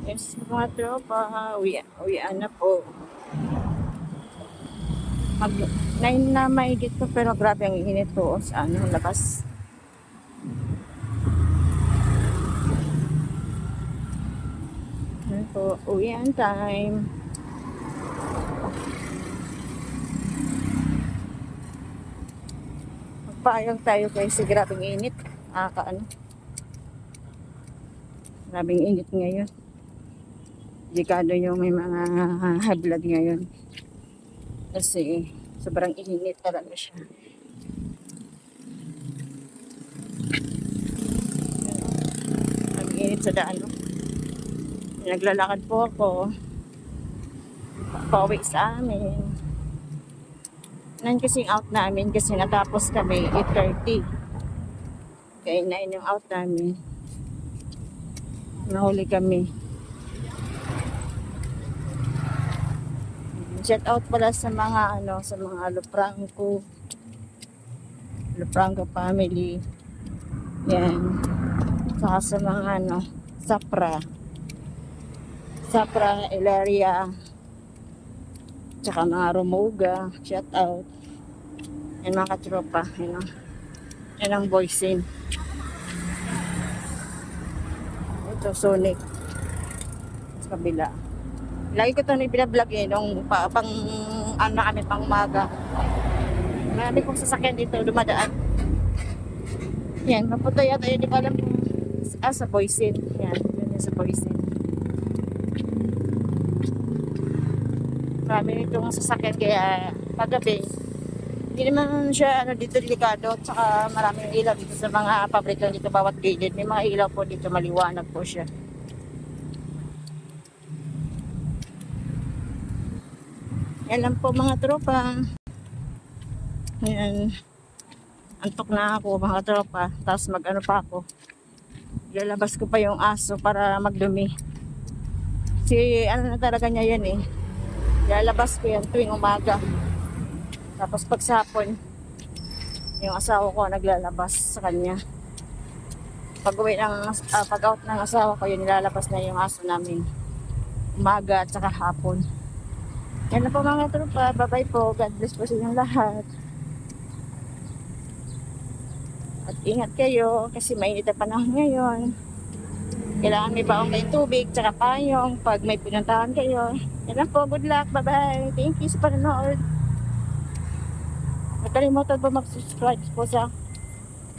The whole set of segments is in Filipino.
Yes, mga tropa, uwian na po. Mag 9 na mahigit po, pero grabe ang init po sa labas. Ano po, uwian time. Magpayag tayo kasi grabing init. Grabing init ngayon. Delikado yung may mga high blood ngayon. Kasi sobrang init talaga siya. Ang init sa daan. No? Naglalakad po ako. Pauwi sa amin. Nan kasing out namin kasi natapos kami 8:30. Kaya 9 yung out namin. Nahuli kami. Shout out pala sa mga sa mga Lufranco family. Yan. Saka sa mga Sapra, Ilaria. Tsaka mga Romuga. Shout out. Yan mga katropa. Yan ang voicing. Ito, Sonic. Sa kabila. Lagi ko ito binablog nung pang kami pang umaga. Marami kong sasakyan dito dumadaan. Yan, mapunta yata yun. Hindi ko alam kung sa Boysin. Yan, yun sa Boysin. Marami itong sasakyan kaya paggabi. Hindi naman siya dito delikado. Tsaka maraming ilaw dito sa mga pabrika dito bawat gilid. May mga ilaw po dito, maliwanag po siya. Yan lang po mga tropa. Yan. Antok na ako mga tropa. Tapos pa ako. Lalabas ko pa yung aso para magdumi. Na talaga niya yan eh. Lalabas ko yan tuwing umaga. Tapos pag sapon, yung asawa ko naglalabas sa kanya. Pag out ng asawa ko, yun nilalabas na yung aso namin. Umaga at saka hapon. Yan na po mga tropa. Bye-bye po. God bless po sa inyong lahat. At ingat kayo kasi mainit na panahon ngayon. Kailangan may baong kayong tubig tsaka payong pag may pinuntahan kayo. Yan lang po. Good luck. Bye-bye. Thank you sa panonood. Huwag kalimutan po mag-subscribe po sa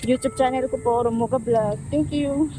YouTube channel ko po, Romuga Vlog. Thank you.